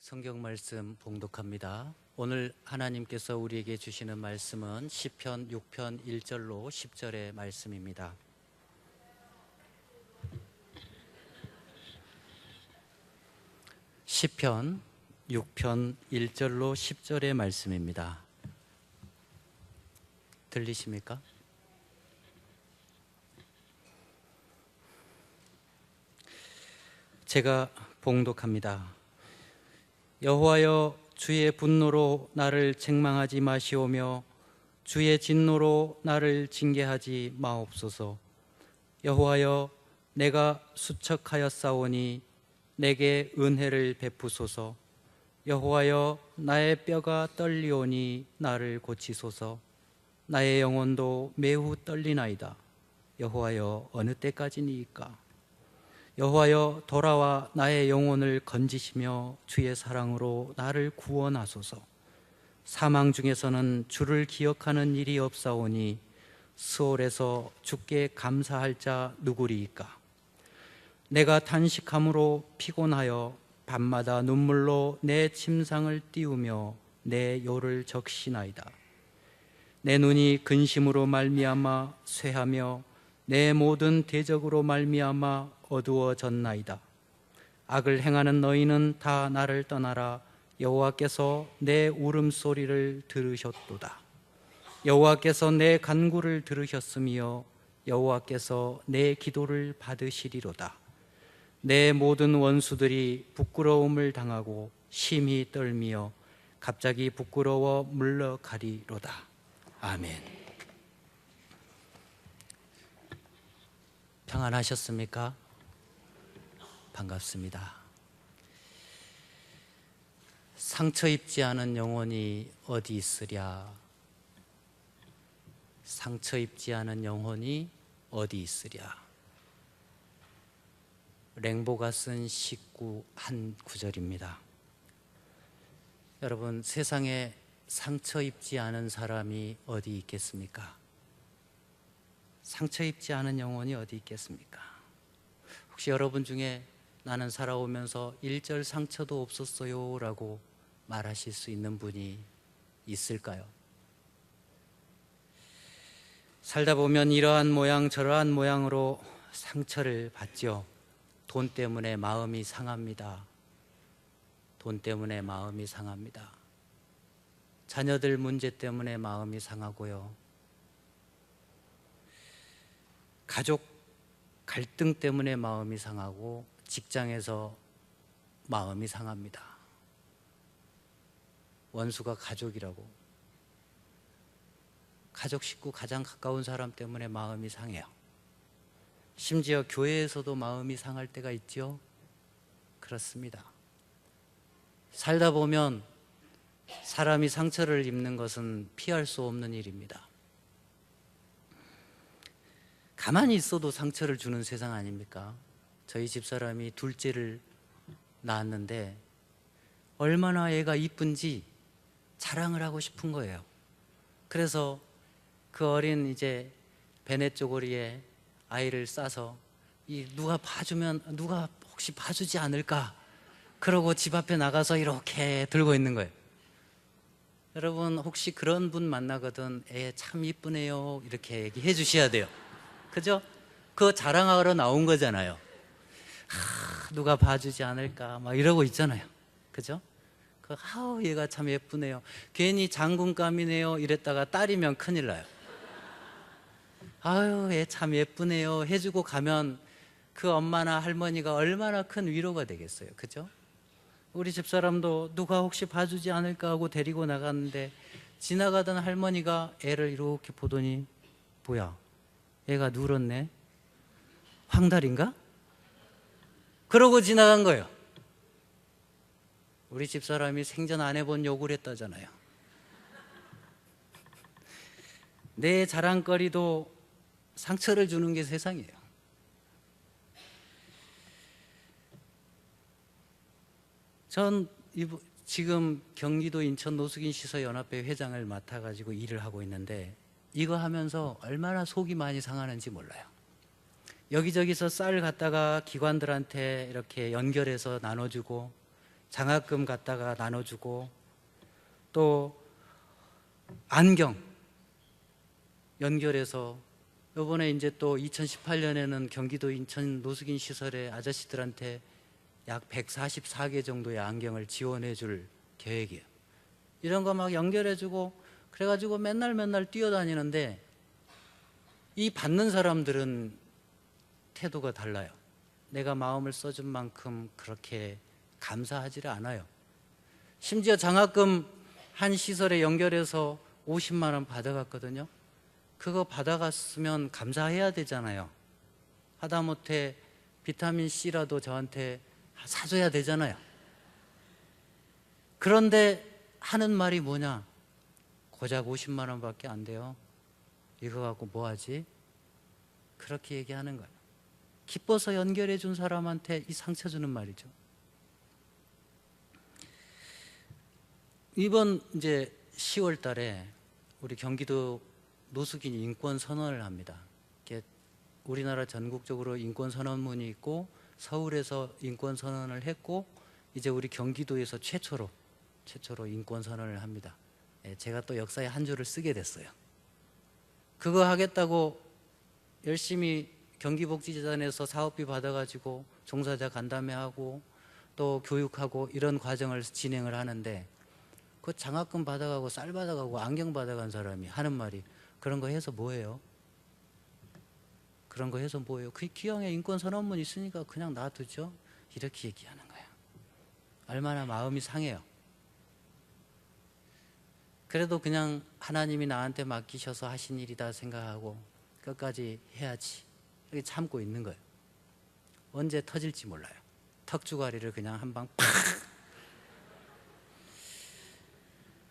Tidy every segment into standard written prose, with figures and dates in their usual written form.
성경 말씀 봉독합니다. 오늘 하나님께서 우리에게 주시는 말씀은 시편 6편 1절로 10절의 말씀입니다. 시편 6편 1절로 10절의 말씀입니다. 들리십니까? 제가 봉독합니다. 여호와여, 주의 분노로 나를 책망하지 마시오며 주의 진노로 나를 징계하지 마옵소서. 여호와여, 내가 수척하였사오니 내게 은혜를 베푸소서. 여호와여, 나의 뼈가 떨리오니 나를 고치소서. 나의 영혼도 매우 떨리나이다. 여호와여, 어느 때까지니이까? 여호와여, 돌아와 나의 영혼을 건지시며 주의 사랑으로 나를 구원하소서. 사망 중에서는 주를 기억하는 일이 없사오니 스올에서 주께 감사할 자 누구리이까? 내가 탄식함으로 피곤하여 밤마다 눈물로 내 침상을 띄우며 내 요를 적시나이다. 내 눈이 근심으로 말미암아 쇠하며 내 모든 대적으로 말미암아 어두워졌나이다. 악을 행하는 너희는 다 나를 떠나라. 여호와께서 내 울음소리를 들으셨도다. 여호와께서 내 간구를 들으셨으며 여호와께서 내 기도를 받으시리로다. 내 모든 원수들이 부끄러움을 당하고 심히 떨미어 갑자기 부끄러워 물러가리로다. 아멘. 평안하셨습니까? 반갑습니다. 상처 입지 않은 영혼이 어디 있으랴? 상처 입지 않은 영혼이 어디 있으랴? 랭보가 쓴 19 한 구절입니다. 여러분, 세상에 상처 입지 않은 사람이 어디 있겠습니까? 상처 입지 않은 영혼이 어디 있겠습니까? 혹시 여러분 중에 나는 살아오면서 일절 상처도 없었어요 라고 말하실 수 있는 분이 있을까요? 살다 보면 이러한 모양 저러한 모양으로 상처를 받죠. 돈 때문에 마음이 상합니다. 돈 때문에 마음이 상합니다. 자녀들 문제 때문에 마음이 상하고요. 가족 갈등 때문에 마음이 상하고 직장에서 마음이 상합니다. 원수가 가족이라고. 가족 식구 가장 가까운 사람 때문에 마음이 상해요. 심지어 교회에서도 마음이 상할 때가 있죠. 그렇습니다. 살다 보면 사람이 상처를 입는 것은 피할 수 없는 일입니다. 가만히 있어도 상처를 주는 세상 아닙니까? 저희 집사람이 둘째를 낳았는데 얼마나 애가 이쁜지 자랑을 하고 싶은 거예요. 그래서 그 어린 이제 베네 쪼고리에 아이를 싸서 누가 혹시 봐주지 않을까? 그러고 집 앞에 나가서 이렇게 들고 있는 거예요. 여러분, 혹시 그런 분 만나거든 애 참 이쁘네요 이렇게 얘기해 주셔야 돼요. 그죠? 그거 자랑하러 나온 거잖아요. 누가 봐주지 않을까 막 이러고 있잖아요. 그죠? 아우 얘가 참 예쁘네요. 괜히 장군감이네요 이랬다가 딸이면 큰일 나요. 아유 얘 참 예쁘네요 해주고 가면 그 엄마나 할머니가 얼마나 큰 위로가 되겠어요. 그죠? 우리 집사람도 누가 혹시 봐주지 않을까 하고 데리고 나갔는데 지나가던 할머니가 애를 이렇게 보더니 뭐야? 얘가 누렇네? 황달인가? 그러고 지나간 거예요. 우리 집사람이 생전 안 해본 욕을 했다잖아요. 내 자랑거리도 상처를 주는 게 세상이에요. 전 지금 경기도 인천 노숙인 시설연합회 회장을 맡아가지고 일을 하고 있는데 이거 하면서 얼마나 속이 많이 상하는지 몰라요. 여기저기서 쌀 갖다가 기관들한테 이렇게 연결해서 나눠주고 장학금 갖다가 나눠주고, 또 안경 연결해서 이번에 이제 또 2018년에는 경기도 인천 노숙인 시설의 아저씨들한테 약 144개 정도의 안경을 지원해 줄 계획이에요. 이런 거 막 연결해 주고 그래가지고 맨날 뛰어다니는데, 이 받는 사람들은 태도가 달라요. 내가 마음을 써준 만큼 그렇게 감사하지를 않아요. 심지어 장학금 한 시설에 연결해서 50만 원 받아갔거든요. 그거 받아갔으면 감사해야 되잖아요. 하다못해 비타민 C라도 저한테 사줘야 되잖아요. 그런데 하는 말이 뭐냐? 고작 50만 원밖에 안 돼요. 이거 갖고 뭐 하지? 그렇게 얘기하는 거예요. 기뻐서 연결해 준 사람한테 이 상처 주는 말이죠. 이번 이제 10월 달에 우리 경기도 노숙인 인권 선언을 합니다. 우리나라 전국적으로 인권 선언문이 있고, 서울에서 인권 선언을 했고, 이제 우리 경기도에서 최초로 인권 선언을 합니다. 제가 또 역사에 한 줄을 쓰게 됐어요. 그거 하겠다고 열심히 경기복지재단에서 사업비 받아가지고 종사자 간담회하고 또 교육하고 이런 과정을 진행을 하는데, 그 장학금 받아가고 쌀 받아가고 안경 받아간 사람이 하는 말이, 그런 거 해서 뭐해요? 그런 거 해서 뭐해요? 그 기왕에 인권선언문 있으니까 그냥 놔두죠. 이렇게 얘기하는 거예요. 얼마나 마음이 상해요. 그래도 그냥 하나님이 나한테 맡기셔서 하신 일이다 생각하고 끝까지 해야지, 이렇게 참고 있는 거예요. 언제 터질지 몰라요. 턱주가리를 그냥 한 방 팍.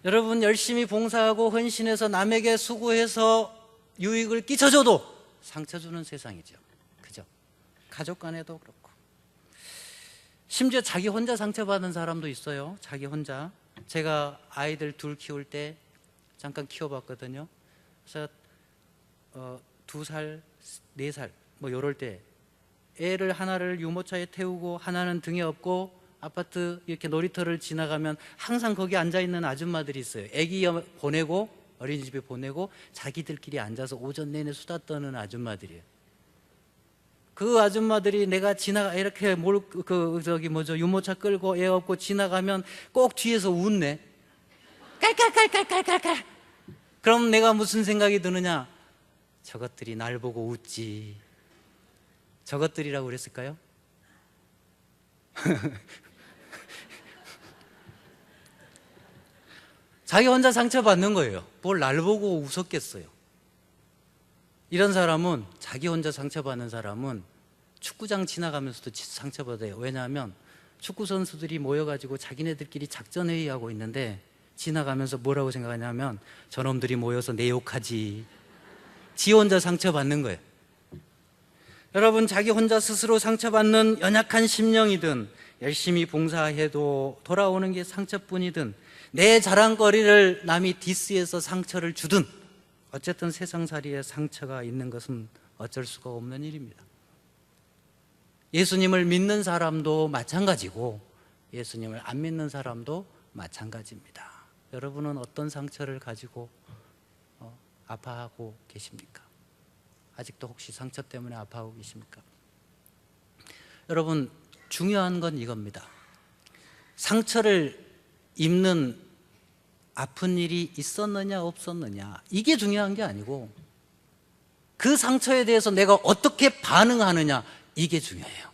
여러분, 열심히 봉사하고 헌신해서 남에게 수고해서 유익을 끼쳐줘도 상처 주는 세상이죠. 그죠? 가족 간에도 그렇고. 심지어 자기 혼자 상처받은 사람도 있어요. 자기 혼자. 제가 아이들 둘 키울 때 잠깐 키워봤거든요. 그래서 2살, 4살 뭐 이럴 때 애를 하나를 유모차에 태우고 하나는 등에 업고 아파트 이렇게 놀이터를 지나가면 항상 거기 앉아있는 아줌마들이 있어요. 애기 보내고 어린이집에 보내고 자기들끼리 앉아서 오전 내내 수다 떠는 아줌마들이에요. 그 아줌마들이 내가 이렇게 유모차 끌고 애 업고 지나가면 꼭 뒤에서 웃네. 깔깔깔깔깔깔깔. 그럼 내가 무슨 생각이 드느냐? 저것들이 날 보고 웃지. 저것들이라고 그랬을까요? 자기 혼자 상처받는 거예요. 뭘 날 보고 웃었겠어요. 이런 사람은, 자기 혼자 상처받는 사람은 축구장 지나가면서도 상처받아요. 왜냐하면 축구 선수들이 모여가지고 자기네들끼리 작전회의하고 있는데 지나가면서 뭐라고 생각하냐면, 저놈들이 모여서 내 욕하지. 지 혼자 상처받는 거예요. 여러분, 자기 혼자 스스로 상처받는 연약한 심령이든 열심히 봉사해도 돌아오는 게 상처뿐이든 내 자랑거리를 남이 디스해서 상처를 주든 어쨌든 세상살이에 상처가 있는 것은 어쩔 수가 없는 일입니다. 예수님을 믿는 사람도 마찬가지고 예수님을 안 믿는 사람도 마찬가지입니다. 여러분은 어떤 상처를 가지고 아파하고 계십니까? 아직도 혹시 상처 때문에 아파하고 계십니까? 여러분, 중요한 건 이겁니다. 상처를 입는 아픈 일이 있었느냐 없었느냐, 이게 중요한 게 아니고 그 상처에 대해서 내가 어떻게 반응하느냐, 이게 중요해요.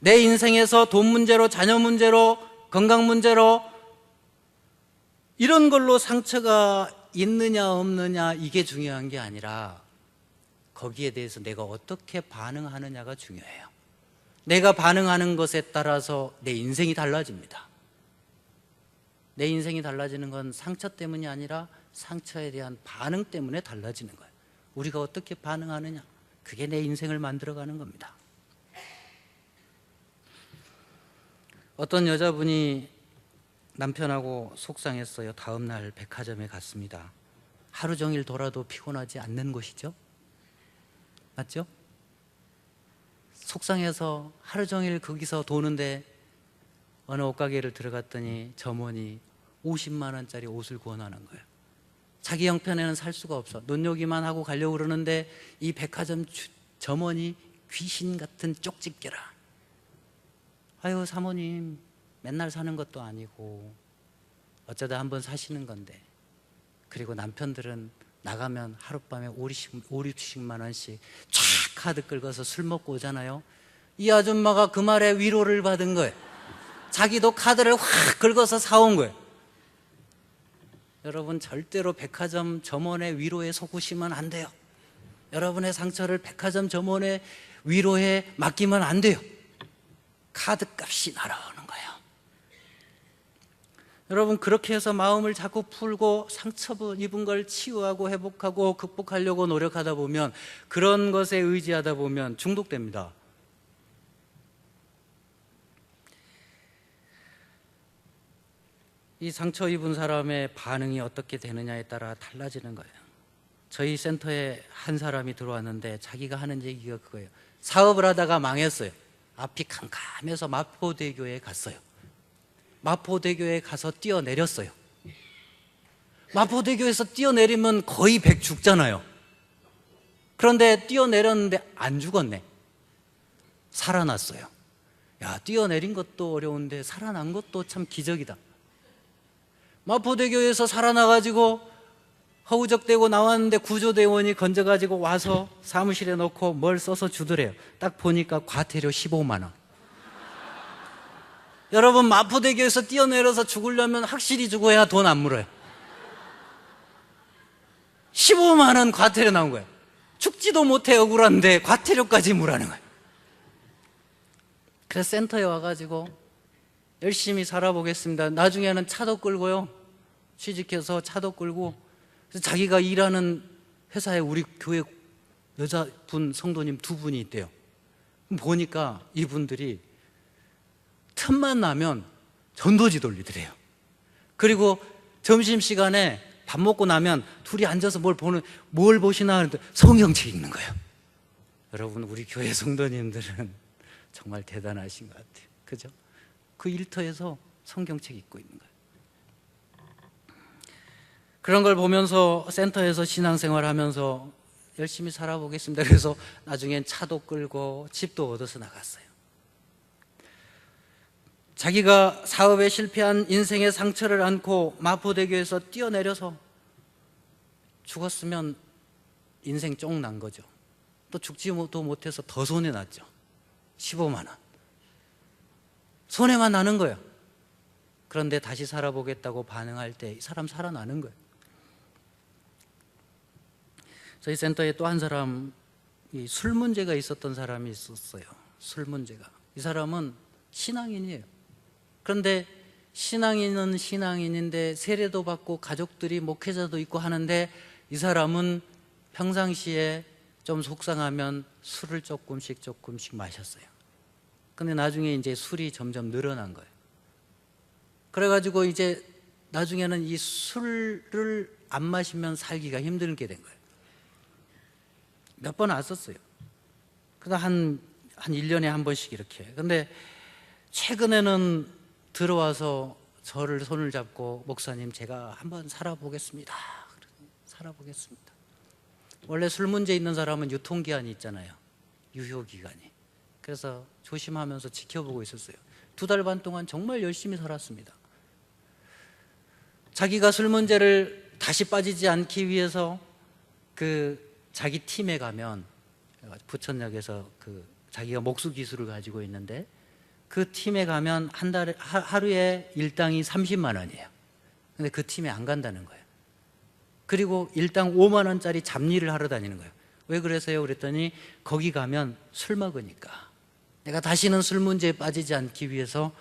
내 인생에서 돈 문제로, 자녀 문제로, 건강 문제로 이런 걸로 상처가 있느냐 없느냐, 이게 중요한 게 아니라 거기에 대해서 내가 어떻게 반응하느냐가 중요해요. 내가 반응하는 것에 따라서 내 인생이 달라집니다. 내 인생이 달라지는 건 상처 때문이 아니라 상처에 대한 반응 때문에 달라지는 거예요. 우리가 어떻게 반응하느냐, 그게 내 인생을 만들어가는 겁니다. 어떤 여자분이 남편하고 속상했어요. 다음 날 백화점에 갔습니다. 하루 종일 돌아도 피곤하지 않는 곳이죠? 맞죠? 속상해서 하루 종일 거기서 도는데 어느 옷가게를 들어갔더니 점원이 50만 원짜리 옷을 권하는 거예요. 자기 형편에는 살 수가 없어. 눈요기만 하고 가려고 그러는데 이 백화점 점원이 귀신 같은 쪽집게라. 아유 사모님, 맨날 사는 것도 아니고 어쩌다 한번 사시는 건데, 그리고 남편들은 나가면 하룻밤에 5, 60만 원씩 쫙 카드 긁어서 술 먹고 오잖아요. 이 아줌마가 그 말에 위로를 받은 거예요. 자기도 카드를 확 긁어서 사온 거예요. 여러분, 절대로 백화점 점원의 위로에 속으시면 안 돼요. 여러분의 상처를 백화점 점원의 위로에 맡기면 안 돼요. 카드값이 날아오는 거예요. 여러분, 그렇게 해서 마음을 자꾸 풀고 상처 입은 걸 치유하고 회복하고 극복하려고 노력하다 보면, 그런 것에 의지하다 보면 중독됩니다. 이 상처 입은 사람의 반응이 어떻게 되느냐에 따라 달라지는 거예요. 저희 센터에 한 사람이 들어왔는데 자기가 하는 얘기가 그거예요. 사업을 하다가 망했어요. 앞이 캄캄해서 마포대교에 갔어요. 마포대교에 가서 뛰어내렸어요. 마포대교에서 뛰어내리면 거의 100 죽잖아요. 그런데 뛰어내렸는데 안 죽었네. 살아났어요. 야, 뛰어내린 것도 어려운데 살아난 것도 참 기적이다. 마포대교에서 살아나가지고 허우적대고 나왔는데 구조대원이 건져가지고 와서 사무실에 놓고 뭘 써서 주더래요. 딱 보니까 과태료 15만 원. 여러분, 마포대교에서 뛰어내려서 죽으려면 확실히 죽어야 돈 안 물어요. 15만 원 과태료 나온 거예요. 죽지도 못해 억울한데 과태료까지 물라는 거예요. 그래서 센터에 와가지고 열심히 살아보겠습니다. 나중에는 차도 끌고요, 취직해서 차도 끌고, 그래서 자기가 일하는 회사에 우리 교회 여자분 성도님 2분이 있대요. 보니까 이분들이 틈만 나면 전도지 돌리더래요. 그리고 점심시간에 밥 먹고 나면 둘이 앉아서 뭘 보시나 하는데 성경책 읽는 거예요. 여러분, 우리 교회 성도님들은 정말 대단하신 것 같아요. 그죠? 그 일터에서 성경책 읽고 있는 거예요. 그런 걸 보면서 센터에서 신앙생활 하면서 열심히 살아보겠습니다. 그래서 나중엔 차도 끌고 집도 얻어서 나갔어요. 자기가 사업에 실패한 인생의 상처를 안고 마포대교에서 뛰어내려서 죽었으면 인생 쫑 난 거죠. 또 죽지도 못해서 더 손해났죠. 15만 원. 손해만 나는 거예요. 그런데 다시 살아보겠다고 반응할 때 이 사람 살아나는 거예요. 저희 센터에 또 한 사람, 술 문제가 있었던 사람이 있었어요. 술 문제가. 이 사람은 신앙인이에요. 그런데 신앙인은 신앙인인데 세례도 받고 가족들이 목회자도 있고 하는데, 이 사람은 평상시에 좀 속상하면 술을 조금씩 마셨어요. 근데 나중에 이제 술이 점점 늘어난 거예요. 그래가지고 이제 나중에는 이 술을 안 마시면 살기가 힘들게 된 거예요. 몇 번 왔었어요. 그러다 한 1년에 한 번씩 이렇게. 근데 최근에는 들어와서 저를 손을 잡고, 목사님, 제가 한번 살아보겠습니다. 살아보겠습니다. 원래 술 문제 있는 사람은 유통기한이 있잖아요. 유효기간이. 그래서 조심하면서 지켜보고 있었어요. 2달 반 동안 정말 열심히 살았습니다. 자기가 술 문제를 다시 빠지지 않기 위해서 자기 팀에 가면, 부천역에서 자기가 목수 기술을 가지고 있는데, 그 팀에 가면 하루에 일당이 30만 원이에요. 근데 그 팀에 안 간다는 거예요. 그리고 일당 5만 원짜리 잡일을 하러 다니는 거예요. 왜 그래서요? 그랬더니 거기 가면 술 먹으니까. 내가 다시는 술 문제에 빠지지 않기 위해서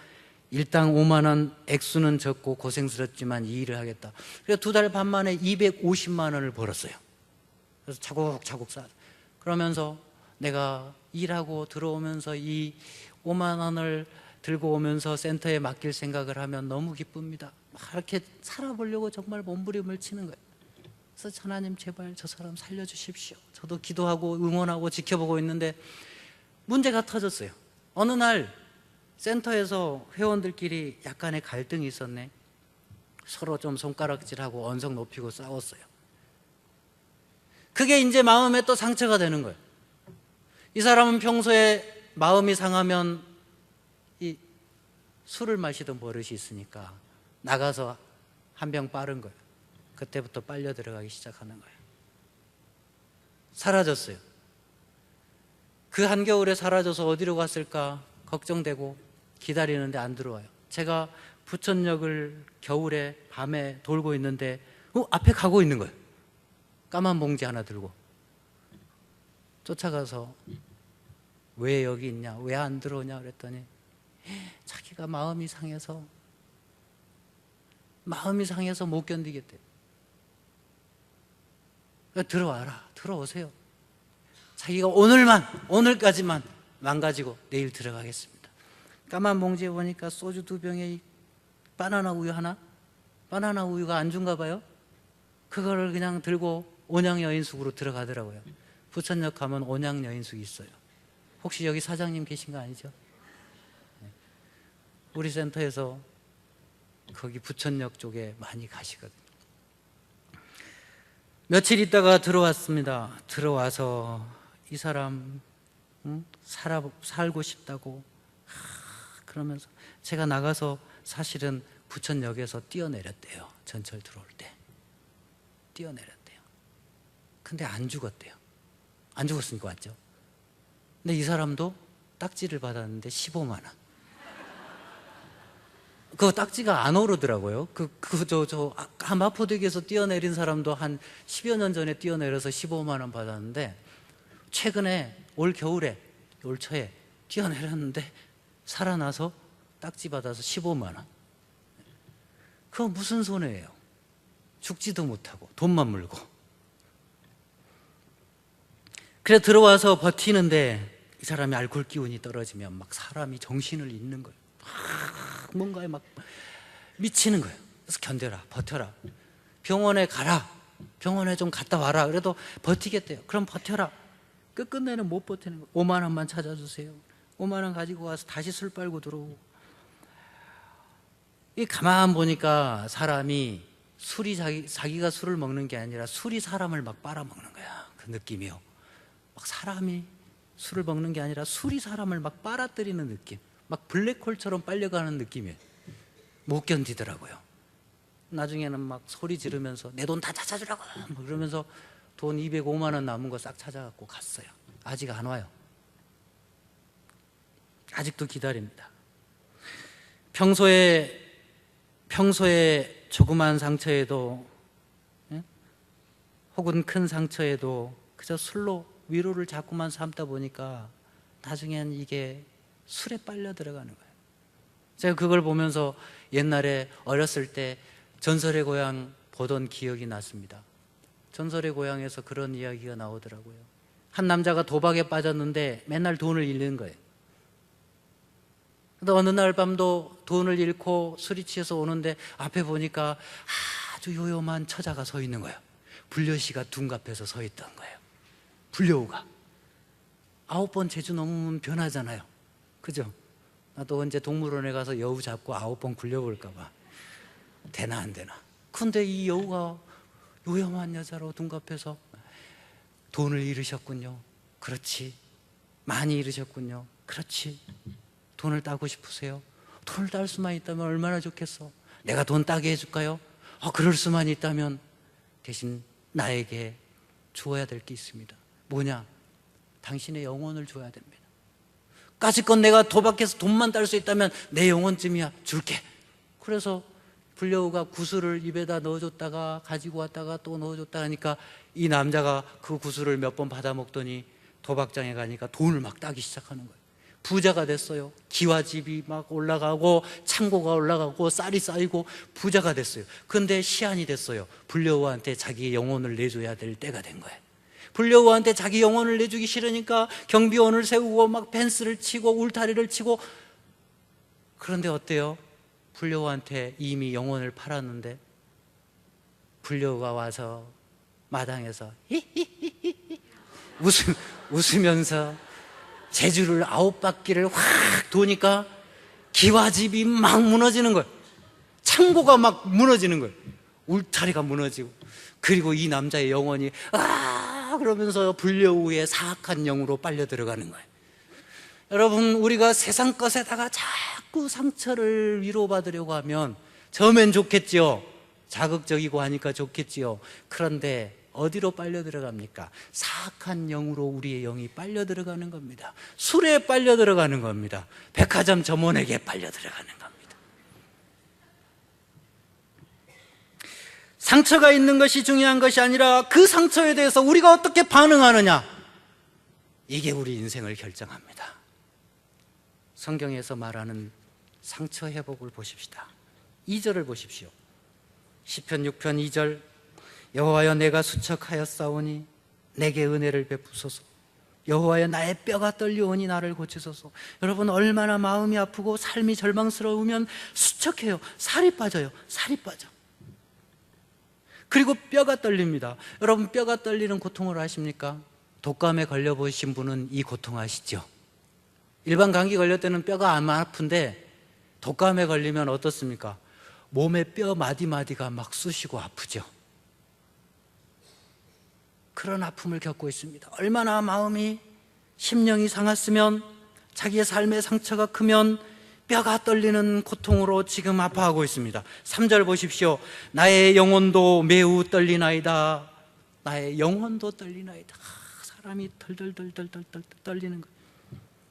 일당 5만 원, 액수는 적고 고생스럽지만 이 일을 하겠다. 그래서 2달 반 만에 250만 원을 벌었어요. 그래서 차곡차곡 쌓아. 그러면서 내가 일하고 들어오면서 이 5만 원을 들고 오면서 센터에 맡길 생각을 하면 너무 기쁩니다. 막 이렇게 살아보려고 정말 몸부림을 치는 거예요. 그래서 하나님, 제발 저 사람 살려주십시오. 저도 기도하고 응원하고 지켜보고 있는데 문제가 터졌어요. 어느 날 센터에서 회원들끼리 약간의 갈등이 있었네. 서로 좀 손가락질하고 언성 높이고 싸웠어요. 그게 이제 마음에 또 상처가 되는 거예요. 이 사람은 평소에 마음이 상하면 이 술을 마시던 버릇이 있으니까 나가서 한 병 빠른 거예요. 그때부터 빨려 들어가기 시작하는 거예요. 사라졌어요. 그 한겨울에 사라져서 어디로 갔을까 걱정되고 기다리는데 안 들어와요. 제가 부천역을 겨울에 밤에 돌고 있는데 앞에 가고 있는 거예요. 까만 봉지 하나 들고. 쫓아가서 왜 여기 있냐, 왜 안 들어오냐 그랬더니 자기가 마음이 상해서 못 견디겠대요. 들어와라, 들어오세요. 자기가 오늘까지만 망가지고 내일 들어가겠습니다. 까만 봉지에 보니까 소주 2병에 바나나 우유 하나? 바나나 우유가 안주인가 봐요. 그거를 그냥 들고 온양여인숙으로 들어가더라고요. 부천역 가면 온양여인숙이 있어요. 혹시 여기 사장님 계신 거 아니죠? 우리 센터에서 거기 부천역 쪽에 많이 가시거든요. 며칠 있다가 들어왔습니다. 들어와서 이 사람 살고 싶다고 그러면서 제가 나가서 사실은 부천역에서 뛰어내렸대요. 전철 들어올 때 뛰어내렸대요. 근데 안 죽었대요. 안 죽었으니까 왔죠. 근데 이 사람도 딱지를 받았는데 15만 원. 그 딱지가 안 오르더라고요. 마포대교에서 뛰어내린 사람도 한 10여 년 전에 뛰어내려서 15만 원 받았는데 최근에 올 겨울에 올 초에 뛰어내렸는데 살아나서 딱지 받아서 15만 원. 그거 무슨 손해예요? 죽지도 못하고 돈만 물고. 그래 들어와서 버티는데 이 사람이 알코올 기운이 떨어지면 막 사람이 정신을 잃는 거예요. 뭔가에 막 미치는 거예요. 그래서 견뎌라, 버텨라. 병원에 가라. 병원에 좀 갔다 와라. 그래도 버티겠대요. 그럼 버텨라. 끝끝내는 못 버티는 거예요. 5만 원만 찾아주세요. 5만 원 가지고 와서 다시 술 빨고 들어오고. 이 가만 보니까 사람이 술이 자기가 술을 먹는 게 아니라 술이 사람을 막 빨아먹는 거야. 그 느낌이요. 막 사람이 술을 먹는 게 아니라 술이 사람을 막 빨아들이는 느낌. 막 블랙홀처럼 빨려가는 느낌이에요. 못 견디더라고요. 나중에는 막 소리 지르면서 내 돈 다 찾아주라고 그러면서 돈 205만 원 남은 거 싹 찾아갖고 갔어요. 아직 안 와요. 아직도 기다립니다. 평소에 조그만 상처에도 혹은 큰 상처에도 그저 술로 위로를 자꾸만 삼다 보니까 나중엔 이게 술에 빨려 들어가는 거예요. 제가 그걸 보면서 옛날에 어렸을 때 전설의 고향 보던 기억이 났습니다. 전설의 고향에서 그런 이야기가 나오더라고요. 한 남자가 도박에 빠졌는데 맨날 돈을 잃는 거예요. 근데 어느 날 밤도 돈을 잃고 술이 취해서 오는데 앞에 보니까 아주 요염한 처자가 서 있는 거예요. 불려시가 둔갑해서 서 있던 거예요. 불려우가 9번 제주 넘으면 변하잖아요. 그죠? 나도 언제 동물원에 가서 여우 잡고 9번 굴려볼까 봐. 되나 안 되나. 근데 이 여우가 요염한 여자로 둔갑해서 돈을 잃으셨군요. 그렇지. 많이 잃으셨군요. 그렇지. 돈을 따고 싶으세요? 돈을 딸 수만 있다면 얼마나 좋겠어. 내가 돈 따게 해줄까요? 그럴 수만 있다면 대신 나에게 주어야 될 게 있습니다. 뭐냐? 당신의 영혼을 줘야 됩니다. 까짓건 내가 도박해서 돈만 딸 수 있다면 내 영혼쯤이야 줄게. 그래서 불려우가 구슬을 입에다 넣어줬다가 가지고 왔다가 또 넣어줬다 하니까 이 남자가 그 구슬을 몇 번 받아먹더니 도박장에 가니까 돈을 막 따기 시작하는 거예요. 부자가 됐어요. 기와집이 막 올라가고 창고가 올라가고 쌀이 쌓이고 부자가 됐어요. 그런데 시한이 됐어요. 불려우한테 자기 영혼을 내줘야 될 때가 된 거예요. 불려우한테 자기 영혼을 내주기 싫으니까 경비원을 세우고 막 펜스를 치고 울타리를 치고. 그런데 어때요? 불려우한테 이미 영혼을 팔았는데 불려우가 와서 마당에서 웃으면서 제주를 9바퀴를 확 도니까 기와집이 막 무너지는 거예요. 창고가 막 무너지는 거예요. 울타리가 무너지고, 그리고 이 남자의 영혼이 그러면서 불려 후에 사악한 영으로 빨려 들어가는 거예요. 여러분, 우리가 세상 것에다가 자꾸 상처를 위로받으려고 하면 처음엔 좋겠지요. 자극적이고 하니까 좋겠지요. 그런데 어디로 빨려 들어갑니까? 사악한 영으로 우리의 영이 빨려 들어가는 겁니다. 술에 빨려 들어가는 겁니다. 백화점 점원에게 빨려 들어가는 겁니다. 상처가 있는 것이 중요한 것이 아니라 그 상처에 대해서 우리가 어떻게 반응하느냐, 이게 우리 인생을 결정합니다. 성경에서 말하는 상처 회복을 보십시다. 2절을 보십시오. 시편 6편 2절, 여호와여 내가 수척하였사오니 내게 은혜를 베푸소서. 여호와여 나의 뼈가 떨려오니 나를 고치소서. 여러분, 얼마나 마음이 아프고 삶이 절망스러우면 수척해요. 살이 빠져요. 살이 빠져. 그리고 뼈가 떨립니다. 여러분, 뼈가 떨리는 고통을 아십니까? 독감에 걸려보신 분은 이 고통 아시죠? 일반 감기 걸릴 때는 뼈가 안 아픈데 독감에 걸리면 어떻습니까? 몸의 뼈 마디마디가 막 쑤시고 아프죠. 그런 아픔을 겪고 있습니다. 얼마나 마음이, 심령이 상했으면, 자기의 삶의 상처가 크면 뼈가 떨리는 고통으로 지금 아파하고 있습니다. 3절 보십시오. 나의 영혼도 매우 떨리나이다. 나의 영혼도 떨리나이다. 사람이 덜덜덜덜덜 떨리는 거예요.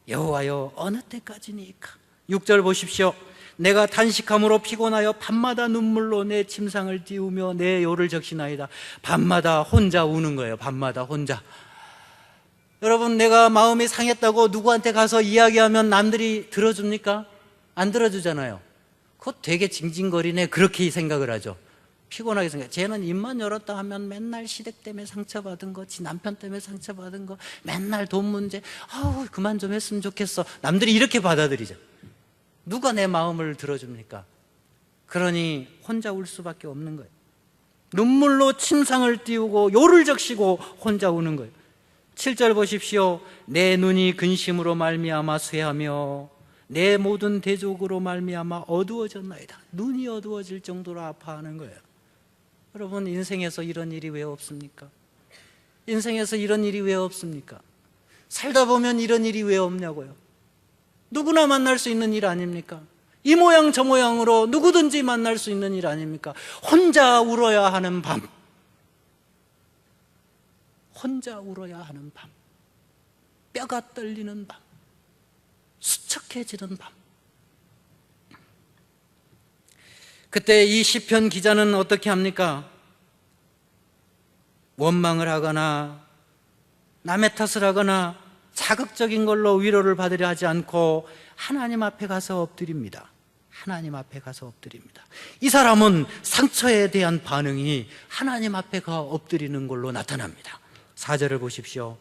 여호와여 어느 때까지니까. 6절 보십시오. 내가 단식함으로 피곤하여 밤마다 눈물로 내 침상을 띄우며 내 요를 적시나이다. 밤마다 혼자 우는 거예요. 밤마다 혼자. 여러분, 내가 마음이 상했다고 누구한테 가서 이야기하면 남들이 들어줍니까? 안 들어주잖아요. 그거 되게 징징거리네, 그렇게 생각을 하죠. 피곤하게 생각해요. 쟤는 입만 열었다 하면 맨날 시댁 때문에 상처받은 거, 지 남편 때문에 상처받은 거, 맨날 돈 문제, 그만 좀 했으면 좋겠어. 남들이 이렇게 받아들이죠. 누가 내 마음을 들어줍니까? 그러니 혼자 울 수밖에 없는 거예요. 눈물로 침상을 띄우고 요를 적시고 혼자 우는 거예요. 7절 보십시오. 내 눈이 근심으로 말미암아 쇠하며 내 모든 대적으로 말미암아 어두워졌나이다. 눈이 어두워질 정도로 아파하는 거예요. 여러분, 인생에서 이런 일이 왜 없습니까? 인생에서 이런 일이 왜 없습니까? 살다 보면 이런 일이 왜 없냐고요. 누구나 만날 수 있는 일 아닙니까? 이 모양 저 모양으로 누구든지 만날 수 있는 일 아닙니까? 혼자 울어야 하는 밤, 혼자 울어야 하는 밤, 뼈가 떨리는 밤, 수척해지는 밤. 그때 이 시편 기자는 어떻게 합니까? 원망을 하거나 남의 탓을 하거나 자극적인 걸로 위로를 받으려 하지 않고 하나님 앞에 가서 엎드립니다. 하나님 앞에 가서 엎드립니다. 이 사람은 상처에 대한 반응이 하나님 앞에 가 엎드리는 걸로 나타납니다. 4절을 보십시오.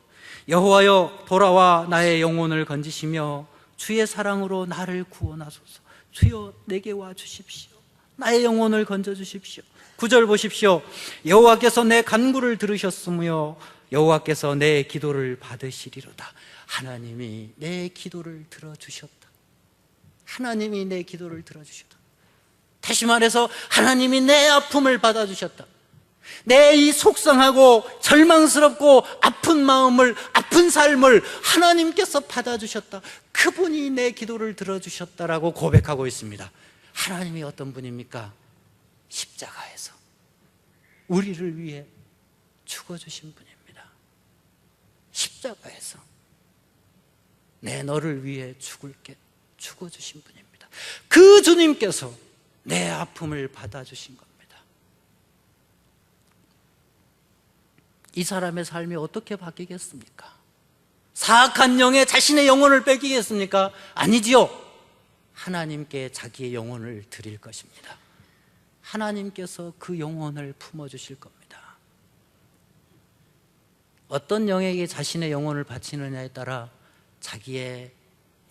여호와여 돌아와 나의 영혼을 건지시며 주의 사랑으로 나를 구원하소서. 주여 내게 와 주십시오. 나의 영혼을 건져 주십시오. 9절 보십시오. 여호와께서 내 간구를 들으셨으며 여호와께서 내 기도를 받으시리로다. 하나님이 내 기도를 들어주셨다. 하나님이 내 기도를 들어주셨다. 다시 말해서 하나님이 내 아픔을 받아주셨다. 내 이 속상하고 절망스럽고 아픈 마음을, 아픈 삶을 하나님께서 받아주셨다. 그분이 내 기도를 들어주셨다라고 고백하고 있습니다. 하나님이 어떤 분입니까? 십자가에서 우리를 위해 죽어주신 분입니다. 십자가에서 내 너를 위해 죽어주신 분입니다. 그 주님께서 내 아픔을 받아주신 겁니다. 이 사람의 삶이 어떻게 바뀌겠습니까? 사악한 영에 자신의 영혼을 뺏기겠습니까? 아니지요. 하나님께 자기의 영혼을 드릴 것입니다. 하나님께서 그 영혼을 품어주실 겁니다. 어떤 영에게 자신의 영혼을 바치느냐에 따라 자기의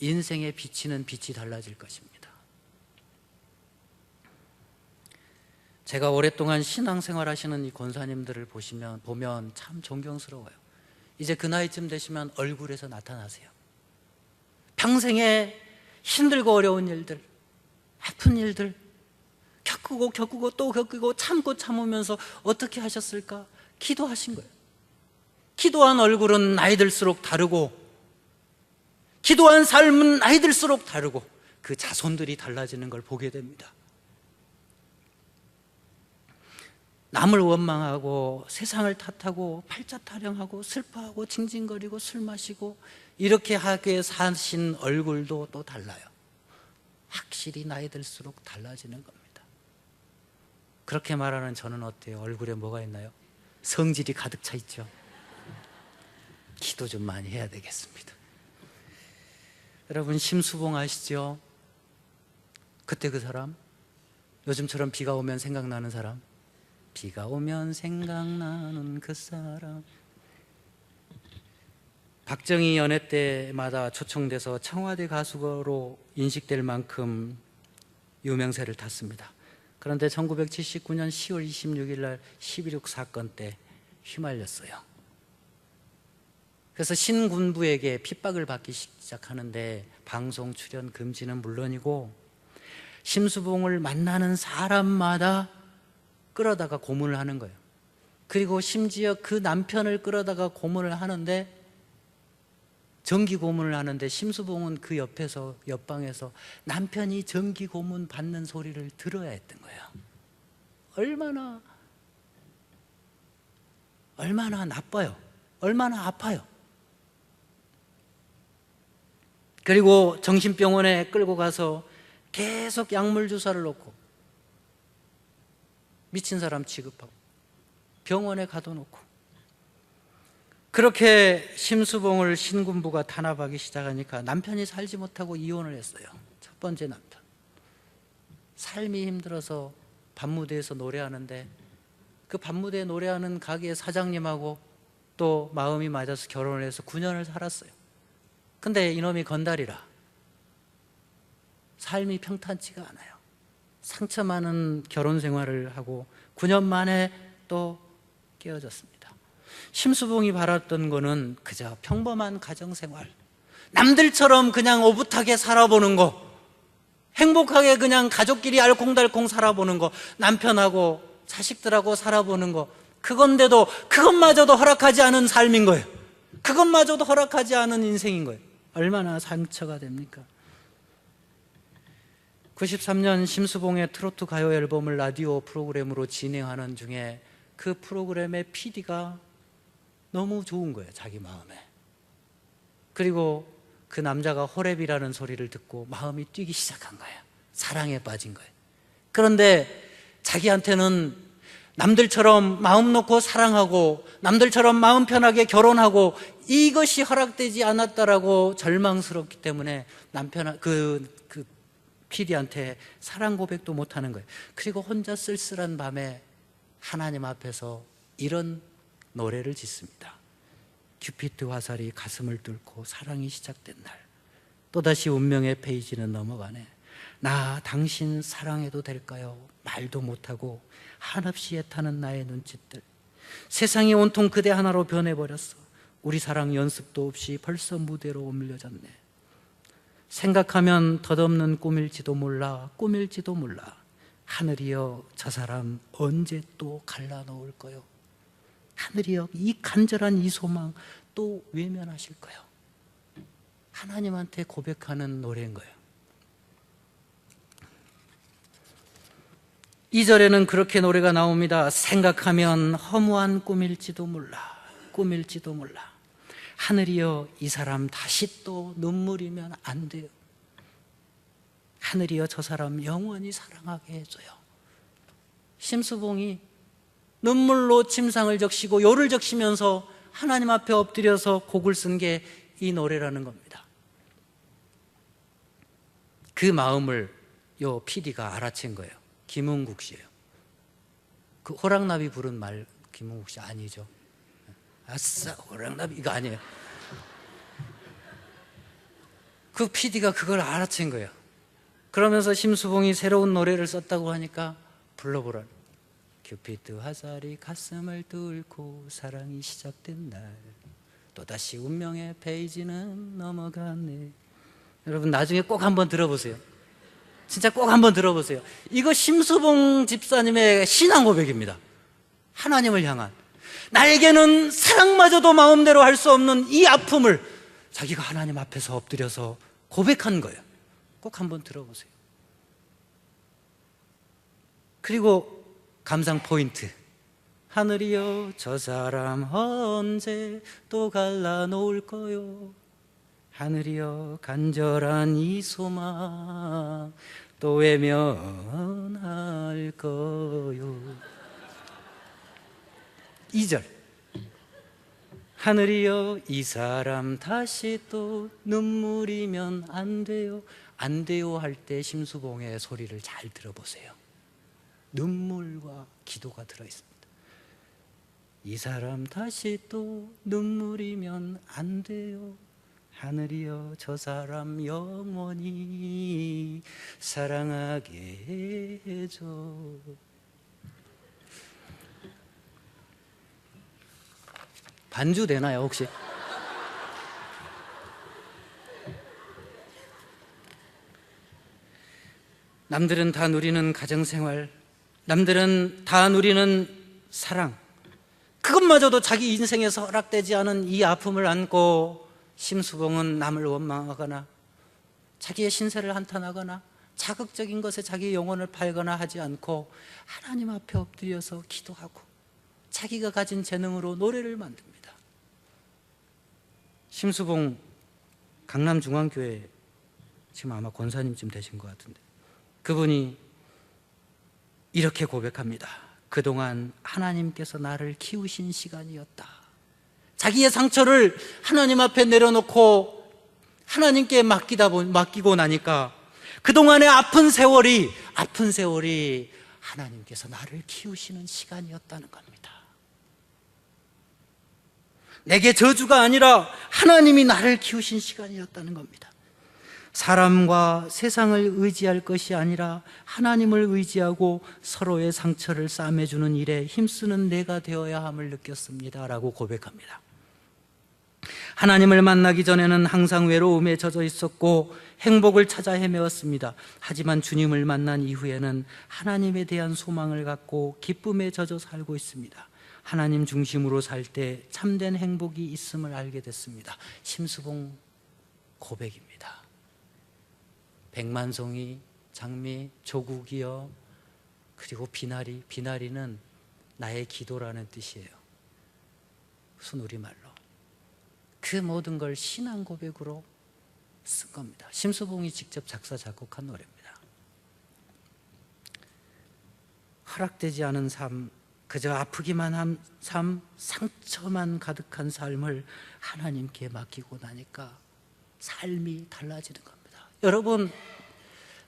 인생에 비치는 빛이 달라질 것입니다. 제가 오랫동안 신앙생활 하시는 이 권사님들을 보면 참 존경스러워요. 이제 그 나이쯤 되시면 얼굴에서 나타나세요. 평생에 힘들고 어려운 일들, 아픈 일들 겪고 또 겪고 참으면서 어떻게 하셨을까? 기도하신 거예요. 기도한 얼굴은 나이 들수록 다르고, 기도한 삶은 나이 들수록 다르고, 그 자손들이 달라지는 걸 보게 됩니다. 남을 원망하고 세상을 탓하고 팔자 타령하고 슬퍼하고 징징거리고 술 마시고 이렇게 하게 사신 얼굴도 또 달라요. 확실히 나이 들수록 달라지는 겁니다. 그렇게 말하는 저는 어때요? 얼굴에 뭐가 있나요? 성질이 가득 차 있죠. 기도 좀 많이 해야 되겠습니다. 여러분, 심수봉 아시죠? 그때 그 사람, 요즘처럼 비가 오면 생각나는 사람, 비가 오면 생각나는 그 사람. 박정희 연회 때마다 초청돼서 청와대 가수로 인식될 만큼 유명세를 탔습니다. 그런데 1979년 10월 26일 날 11.6 사건 때 휘말렸어요. 그래서 신군부에게 핍박을 받기 시작하는데 방송 출연 금지는 물론이고 심수봉을 만나는 사람마다 끌어다가 고문을 하는 거예요. 그리고 심지어 그 남편을 끌어다가 고문을 하는데, 정기 고문을 하는데 심수봉은 그 옆방에서 남편이 정기 고문 받는 소리를 들어야 했던 거예요. 얼마나 나빠요. 얼마나 아파요. 그리고 정신병원에 끌고 가서 계속 약물 주사를 놓고 미친 사람 취급하고 병원에 가둬놓고, 그렇게 심수봉을 신군부가 탄압하기 시작하니까 남편이 살지 못하고 이혼을 했어요. 첫 번째 남편. 삶이 힘들어서 밤무대에서 노래하는데 그 밤무대에 노래하는 가게 사장님하고 또 마음이 맞아서 결혼을 해서 9년을 살았어요. 근데 이놈이 건달이라 삶이 평탄치가 않아요. 상처 많은 결혼 생활을 하고 9년 만에 또 깨어졌습니다. 심수봉이 바랐던 거는 그저 평범한 가정생활, 남들처럼 그냥 오붓하게 살아보는 거, 행복하게 그냥 가족끼리 알콩달콩 살아보는 거, 남편하고 자식들하고 살아보는 거, 그건데도 그것마저도 허락하지 않은 삶인 거예요. 그것마저도 허락하지 않은 인생인 거예요. 얼마나 상처가 됩니까? 93년 심수봉의 트로트 가요 앨범을 라디오 프로그램으로 진행하는 중에 그 프로그램의 PD가 너무 좋은 거예요, 자기 마음에. 그리고 그 남자가 호랩이라는 소리를 듣고 마음이 뛰기 시작한 거예요. 사랑에 빠진 거예요. 그런데 자기한테는 남들처럼 마음 놓고 사랑하고 남들처럼 마음 편하게 결혼하고 이것이 허락되지 않았다라고 절망스럽기 때문에 그 PD한테 사랑 고백도 못하는 거예요. 그리고 혼자 쓸쓸한 밤에 하나님 앞에서 이런 노래를 짓습니다. 큐피드 화살이 가슴을 뚫고 사랑이 시작된 날, 또다시 운명의 페이지는 넘어가네. 나 당신 사랑해도 될까요? 말도 못하고 한없이 애타는 나의 눈짓들. 세상이 온통 그대 하나로 변해버렸어. 우리 사랑 연습도 없이 벌써 무대로 옮겨졌네. 생각하면 덧없는 꿈일지도 몰라. 하늘이여, 저 사람 언제 또 갈라놓을 거요? 하늘이여, 이 간절한 이 소망 또 외면하실 거요? 하나님한테 고백하는 노래인 거예요. 2절에는 그렇게 노래가 나옵니다. 생각하면 허무한 꿈일지도 몰라. 하늘이여, 이 사람 다시 또 눈물이면 안 돼요. 하늘이여, 저 사람 영원히 사랑하게 해줘요. 심수봉이 눈물로 침상을 적시고 요를 적시면서 하나님 앞에 엎드려서 곡을 쓴 게 이 노래라는 겁니다. 그 마음을 요 PD가 알아챈 거예요. 김은국 씨예요. 그 호랑나비 부른 말 김은국 씨 아니죠? 아싸 호랑나비 이거 아니에요. 그 PD가 그걸 알아챈 거예요. 그러면서 심수봉이 새로운 노래를 썼다고 하니까 불러보라는. 큐피드 화살이 가슴을 뚫고 사랑이 시작된 날, 또다시 운명의 페이지는 넘어갔네. 여러분 나중에 꼭 한번 들어보세요. 진짜 꼭 한번 들어보세요. 이거 심수봉 집사님의 신앙 고백입니다. 하나님을 향한. 나에게는 사랑마저도 마음대로 할 수 없는 이 아픔을 자기가 하나님 앞에서 엎드려서 고백한 거예요. 꼭 한번 들어보세요. 그리고 감상 포인트. 하늘이여 저 사람 언제 또 갈라놓을 거요. 하늘이여 간절한 이 소망 또 외면할 거요. 2절. 하늘이여 이 사람 다시 또 눈물이면 안 돼요. 안 돼요 할 때 심수봉의 소리를 잘 들어보세요. 눈물과 기도가 들어있습니다. 이 사람 다시 또 눈물이면 안 돼요. 하늘이여 저 사람 영원히 사랑하게 해줘. 반주 되나요 혹시? 남들은 다 누리는 가정생활, 남들은 다 누리는 사랑, 그것마저도 자기 인생에서 허락되지 않은 이 아픔을 안고 심수봉은 남을 원망하거나 자기의 신세를 한탄하거나 자극적인 것에 자기의 영혼을 팔거나 하지 않고 하나님 앞에 엎드려서 기도하고 자기가 가진 재능으로 노래를 만듭니다. 심수봉 강남중앙교회 지금 아마 권사님쯤 되신 것 같은데 그분이 이렇게 고백합니다. 그동안 하나님께서 나를 키우신 시간이었다. 자기의 상처를 하나님 앞에 내려놓고 하나님께 맡기고 나니까 그동안의 아픈 세월이 하나님께서 나를 키우시는 시간이었다는 겁니다. 내게 저주가 아니라 하나님이 나를 키우신 시간이었다는 겁니다. 사람과 세상을 의지할 것이 아니라 하나님을 의지하고 서로의 상처를 싸매주는 일에 힘쓰는 내가 되어야 함을 느꼈습니다 라고 고백합니다. 하나님을 만나기 전에는 항상 외로움에 젖어 있었고 행복을 찾아 헤매었습니다. 하지만 주님을 만난 이후에는 하나님에 대한 소망을 갖고 기쁨에 젖어 살고 있습니다. 하나님 중심으로 살 때 참된 행복이 있음을 알게 됐습니다. 심수봉 고백입니다. 백만송이, 장미, 조국이여, 그리고 비나리. 비나리는 나의 기도라는 뜻이에요. 순우리말로. 그 모든 걸 신앙 고백으로 쓴 겁니다. 심수봉이 직접 작사 작곡한 노래입니다. 허락되지 않은 삶, 그저 아프기만 한 삶, 상처만 가득한 삶을 하나님께 맡기고 나니까 삶이 달라지는 겁니다. 여러분,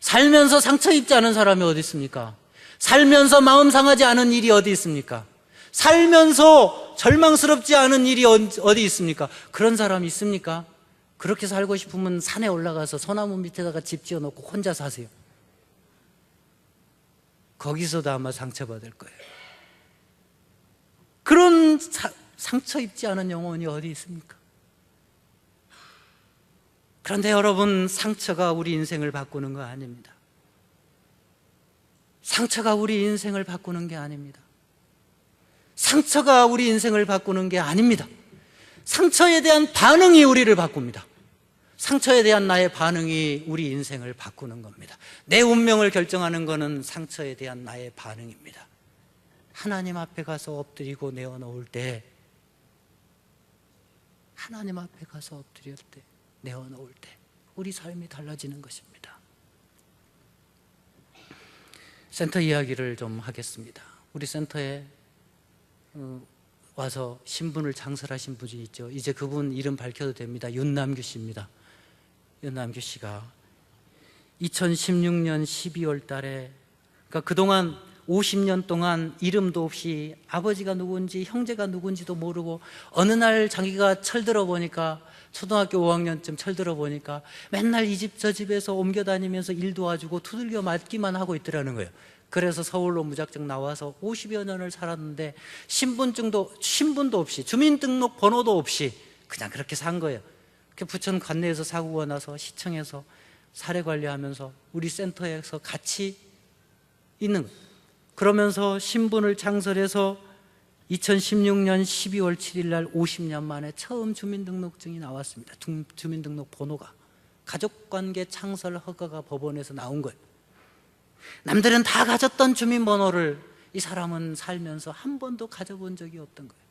살면서 상처 입지 않은 사람이 어디 있습니까? 살면서 마음 상하지 않은 일이 어디 있습니까? 살면서 절망스럽지 않은 일이 어디 있습니까? 그런 사람이 있습니까? 그렇게 살고 싶으면 산에 올라가서 소나무 밑에다가 집 지어놓고 혼자 사세요. 거기서도 아마 상처받을 거예요. 그런 상처 입지 않은 영혼이 어디 있습니까? 그런데 여러분, 상처가 우리 인생을 바꾸는 거 아닙니다. 상처가 우리 인생을 바꾸는 게 아닙니다. 상처가 우리 인생을 바꾸는 게 아닙니다. 상처에 대한 반응이 우리를 바꿉니다. 상처에 대한 나의 반응이 우리 인생을 바꾸는 겁니다. 내 운명을 결정하는 것은 상처에 대한 나의 반응입니다. 하나님 앞에 가서 엎드리고 내어놓을 때, 하나님 앞에 가서 엎드릴 때, 내어놓을 때 우리 삶이 달라지는 것입니다. 센터 이야기를 좀 하겠습니다. 우리 센터에 와서 신분을 장설하신 분이 있죠. 이제 그분 이름 밝혀도 됩니다. 윤남규 씨입니다. 윤남규 씨가 2016년 12월 달에, 그러니까 그동안 50년 동안 이름도 없이 아버지가 누군지 형제가 누군지도 모르고 어느 날 자기가 철들어 보니까, 초등학교 5학년쯤 철들어 보니까 맨날 이 집 저 집에서 옮겨 다니면서 일 도와주고 두들겨 맞기만 하고 있더라는 거예요. 그래서 서울로 무작정 나와서 50여 년을 살았는데 신분도 없이, 주민등록 번호도 없이 그냥 그렇게 산 거예요. 부천 관내에서 사고가 나서 시청에서 사례 관리하면서 우리 센터에서 같이 있는 거예요. 그러면서 신분을 창설해서 2016년 12월 7일 날 50년 만에 처음 주민등록증이 나왔습니다. 주민등록 번호가. 가족관계 창설 허가가 법원에서 나온 거예요. 남들은 다 가졌던 주민번호를 이 사람은 살면서 한 번도 가져본 적이 없던 거예요.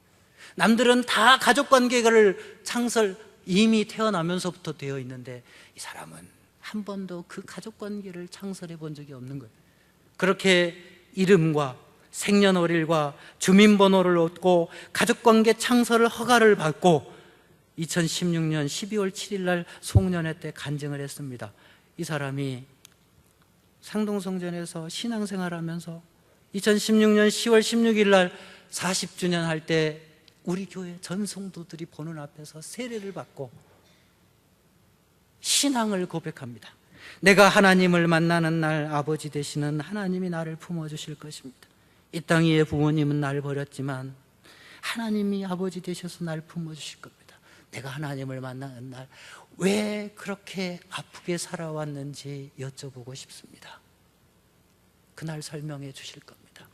남들은 다 가족관계를 창설 이미 태어나면서부터 되어 있는데 이 사람은 한 번도 그 가족관계를 창설해 본 적이 없는 거예요. 그렇게 이름과 생년월일과 주민번호를 얻고 가족관계 창설 허가를 받고 2016년 12월 7일 날 송년회 때 간증을 했습니다. 이 사람이 상동성전에서 신앙생활하면서 2016년 10월 16일 날 40주년 할 때 우리 교회 전 성도들이 보는 앞에서 세례를 받고 신앙을 고백합니다. 내가 하나님을 만나는 날 아버지 되시는 하나님이 나를 품어주실 것입니다. 이 땅 위에 부모님은 날 버렸지만 하나님이 아버지 되셔서 날 품어주실 겁니다. 내가 하나님을 만나는 날 왜 그렇게 아프게 살아왔는지 여쭤보고 싶습니다. 그날 설명해 주실 겁니다.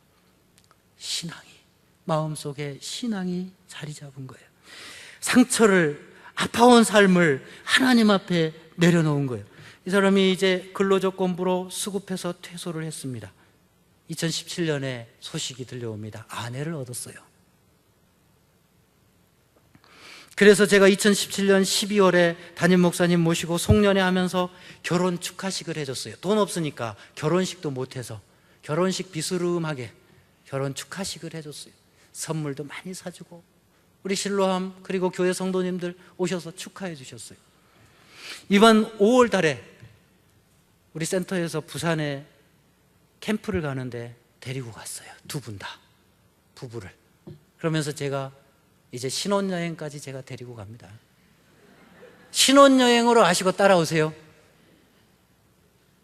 신앙이, 마음속에 신앙이 자리 잡은 거예요. 상처를, 아파온 삶을 하나님 앞에 내려놓은 거예요. 이 사람이 이제 근로조건부로 수급해서 퇴소를 했습니다. 2017년에 소식이 들려옵니다. 아내를 얻었어요. 그래서 제가 2017년 12월에 담임 목사님 모시고 송년회 하면서 결혼 축하식을 해줬어요. 돈 없으니까 결혼식도 못해서 결혼식 비스름하게 결혼 축하식을 해줬어요. 선물도 많이 사주고 우리 실로함 그리고 교회 성도님들 오셔서 축하해 주셨어요. 이번 5월 달에 우리 센터에서 부산에 캠프를 가는데 데리고 갔어요. 두 분 다, 부부를. 그러면서 제가 이제 신혼여행까지 제가 데리고 갑니다. 신혼여행으로 아시고 따라오세요.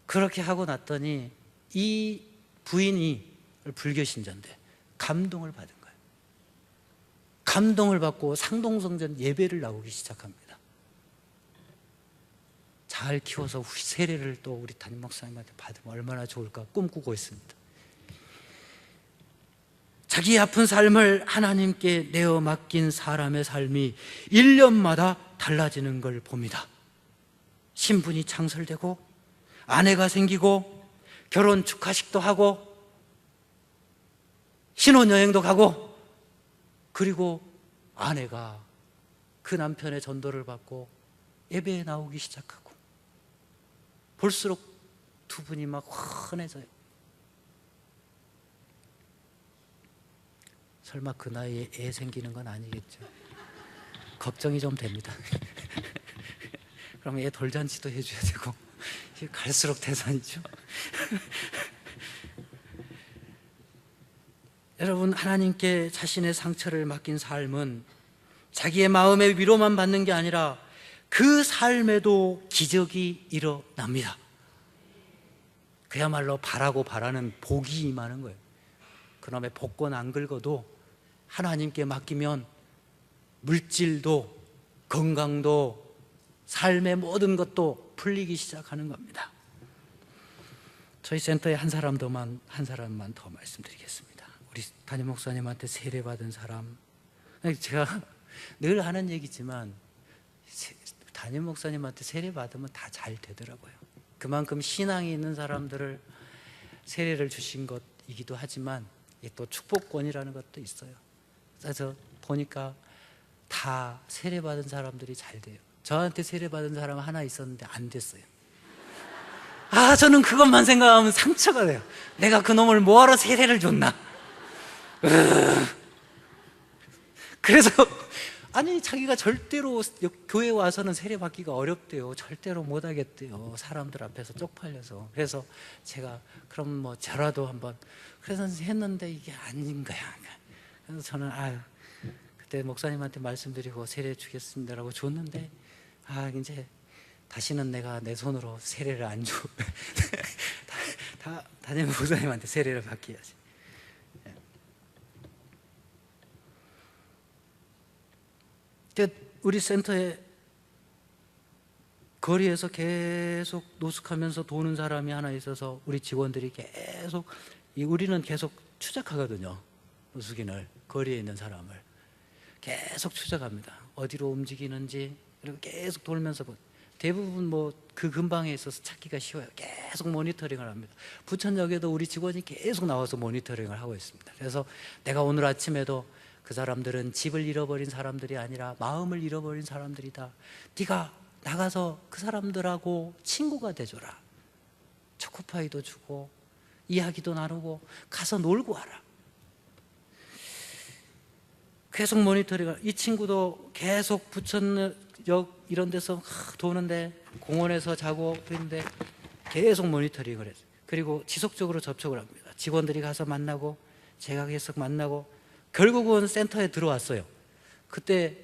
그렇게 하고 났더니 이 부인이 불교신자인데 감동을 받은 거예요. 감동을 받고 상동성전 예배를 나오기 시작합니다. 잘 키워서 세례를 또 우리 담임 목사님한테 받으면 얼마나 좋을까 꿈꾸고 있습니다. 자기 아픈 삶을 하나님께 내어 맡긴 사람의 삶이 1년마다 달라지는 걸 봅니다. 신분이 창설되고 아내가 생기고 결혼 축하식도 하고 신혼여행도 가고 그리고 아내가 그 남편의 전도를 받고 예배에 나오기 시작하고 볼수록 두 분이 막 환해져요. 설마 그 나이에 애 생기는 건 아니겠죠? 걱정이 좀 됩니다. 그럼 애 돌잔치도 해줘야 되고 갈수록 태산이죠. 여러분, 하나님께 자신의 상처를 맡긴 삶은 자기의 마음의 위로만 받는 게 아니라 그 삶에도 기적이 일어납니다. 그야말로 바라고 바라는 복이 임하는 거예요. 그놈의 복권 안 긁어도 하나님께 맡기면 물질도 건강도 삶의 모든 것도 풀리기 시작하는 겁니다. 저희 센터에 한 사람만 더 말씀드리겠습니다. 우리 담임 목사님한테 세례받은 사람. 제가 늘 하는 얘기지만 담임 목사님한테 세례받으면 다 잘 되더라고요. 그만큼 신앙이 있는 사람들을 세례를 주신 것이기도 하지만 또 축복권이라는 것도 있어요. 그래서 보니까 다 세례받은 사람들이 잘 돼요. 저한테 세례받은 사람 하나 있었는데 안 됐어요. 저는 그것만 생각하면 상처가 돼요. 내가 그놈을 뭐하러 세례를 줬나. 그래서 자기가 절대로 교회 와서는 세례 받기가 어렵대요. 절대로 못 하겠대요. 사람들 앞에서 쪽팔려서. 그래서 제가 그럼 뭐 저라도 한번 그래서 했는데 이게 아닌 거야. 그래서 저는 그때 목사님한테 말씀드리고 세례 주겠습니다라고 줬는데 이제 다시는 내가 내 손으로 세례를 안 줘. 담임 목사님한테 세례를 받겨야지. 우리 센터에 거리에서 계속 노숙하면서 도는 사람이 하나 있어서 우리 직원들이 계속, 우리는 계속 추적하거든요. 노숙인을, 거리에 있는 사람을 계속 추적합니다. 어디로 움직이는지. 그리고 계속 돌면서 대부분 뭐 그 근방에 있어서 찾기가 쉬워요. 계속 모니터링을 합니다. 부천역에도 우리 직원이 계속 나와서 모니터링을 하고 있습니다. 그래서 내가 오늘 아침에도 그 사람들은 집을 잃어버린 사람들이 아니라 마음을 잃어버린 사람들이다. 네가 나가서 그 사람들하고 친구가 돼줘라. 초코파이도 주고 이야기도 나누고 가서 놀고 와라. 계속 모니터링을. 이 친구도 계속 부천역 이런 데서 도는데, 공원에서 자고 있는데 계속 모니터링을 했어요. 그리고 지속적으로 접촉을 합니다. 직원들이 가서 만나고 제가 계속 만나고 결국은 센터에 들어왔어요. 그때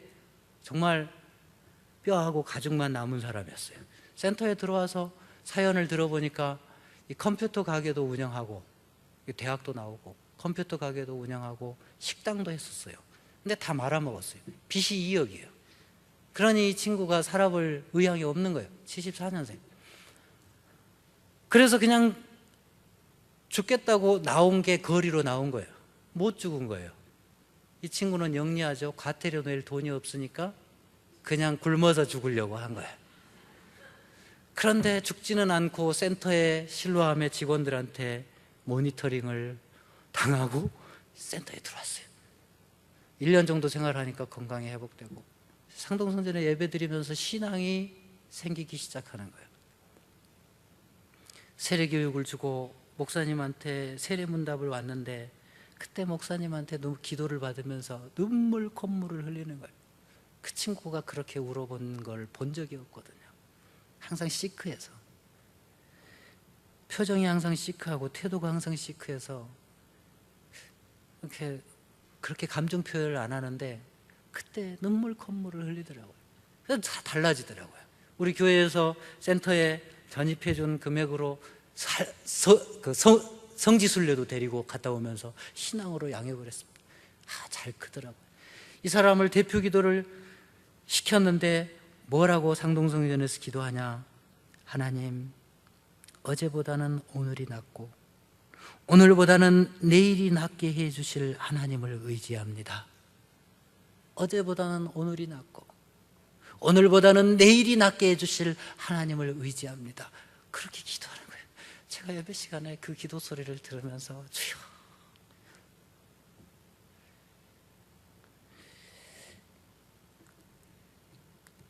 정말 뼈하고 가죽만 남은 사람이었어요. 센터에 들어와서 사연을 들어보니까 이 컴퓨터 가게도 운영하고 대학도 나오고 컴퓨터 가게도 운영하고 식당도 했었어요. 근데 다 말아먹었어요. 빚이 2억이에요. 그러니 이 친구가 살아볼 의향이 없는 거예요. 74년생. 그래서 그냥 죽겠다고 나온 게 거리로 나온 거예요. 못 죽은 거예요. 이 친구는 영리하죠. 과태료 낼 돈이 없으니까 그냥 굶어서 죽으려고 한 거예요. 그런데 죽지는 않고 센터의 실로함의 직원들한테 모니터링을 당하고 센터에 들어왔어요. 1년 정도 생활하니까 건강이 회복되고 상동성전에 예배드리면서 신앙이 생기기 시작하는 거예요. 세례교육을 주고 목사님한테 세례문답을 왔는데, 그때 목사님한테 기도를 받으면서 눈물 콧물을 흘리는 거예요. 그 친구가 그렇게 울어본 걸 본 적이 없거든요. 항상 시크해서, 표정이 항상 시크하고 태도가 항상 시크해서 그렇게 감정 표현을 안 하는데 그때 눈물 콧물을 흘리더라고요. 그래서 다 달라지더라고요. 우리 교회에서 센터에 전입해 준 금액으로 성지순례도 데리고 갔다 오면서 신앙으로 양육을 했습니다. 잘 크더라고요. 이 사람을 대표 기도를 시켰는데 뭐라고 상동성전에서 기도하냐? 하나님, 어제보다는 오늘이 낫고 오늘보다는 내일이 낫게 해주실 하나님을 의지합니다. 어제보다는 오늘이 낫고 오늘보다는 내일이 낫게 해주실 하나님을 의지합니다. 그렇게 기도하는 거예요. 제가 예배 시간에 그 기도 소리를 들으면서 주여,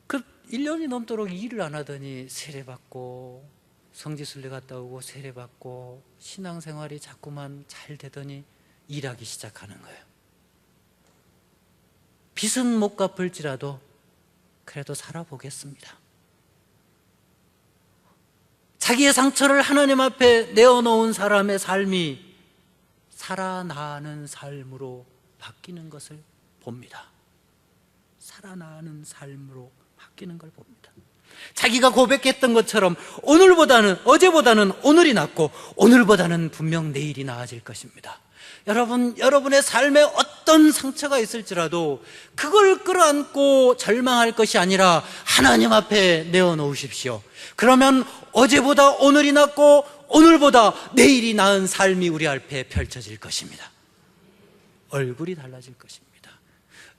그 1년이 넘도록 일을 안 하더니 세례받고 성지순례 갔다 오고 세례받고 신앙생활이 자꾸만 잘 되더니 일하기 시작하는 거예요. 빚은 못 갚을지라도 그래도 살아보겠습니다. 자기의 상처를 하나님 앞에 내어놓은 사람의 삶이 살아나는 삶으로 바뀌는 것을 봅니다. 살아나는 삶으로 바뀌는 걸 봅니다. 자기가 고백했던 것처럼 오늘보다는, 어제보다는 오늘이 낫고 오늘보다는 분명 내일이 나아질 것입니다. 여러분의 삶에 어떤 상처가 있을지라도 그걸 끌어안고 절망할 것이 아니라 하나님 앞에 내어놓으십시오. 그러면 어제보다 오늘이 낫고 오늘보다 내일이 나은 삶이 우리 앞에 펼쳐질 것입니다. 얼굴이 달라질 것입니다.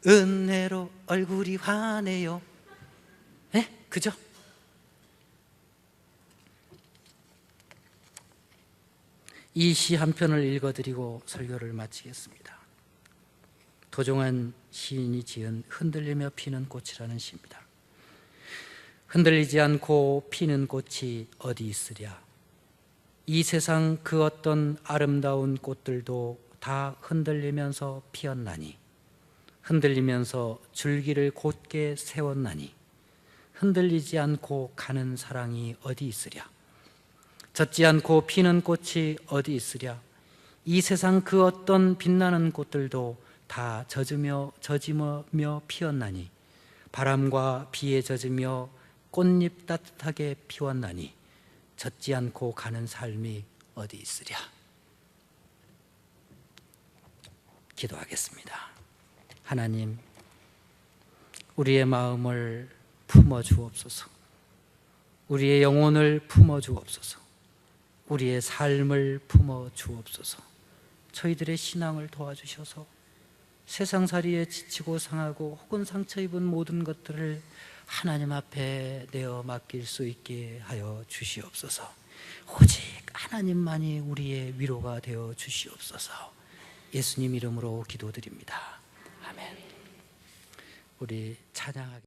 은혜로 얼굴이 환해요. 네? 그죠? 이 시 한 편을 읽어드리고 설교를 마치겠습니다. 도종환 시인이 지은 흔들리며 피는 꽃이라는 시입니다. 흔들리지 않고 피는 꽃이 어디 있으랴. 이 세상 그 어떤 아름다운 꽃들도 다 흔들리면서 피었나니, 흔들리면서 줄기를 곧게 세웠나니, 흔들리지 않고 가는 사랑이 어디 있으랴. 젖지 않고 피는 꽃이 어디 있으랴. 이 세상 그 어떤 빛나는 꽃들도 다 젖으며 피었나니, 바람과 비에 젖으며 꽃잎 따뜻하게 피웠나니, 젖지 않고 가는 삶이 어디 있으랴. 기도하겠습니다. 하나님, 우리의 마음을 품어 주옵소서. 우리의 영혼을 품어 주옵소서. 우리의 삶을 품어 주옵소서. 저희들의 신앙을 도와주셔서 세상살이에 지치고 상하고 혹은 상처 입은 모든 것들을 하나님 앞에 내어 맡길 수 있게 하여 주시옵소서. 오직 하나님만이 우리의 위로가 되어 주시옵소서. 예수님 이름으로 기도드립니다. 아멘. 우리 찬양하겠습니다.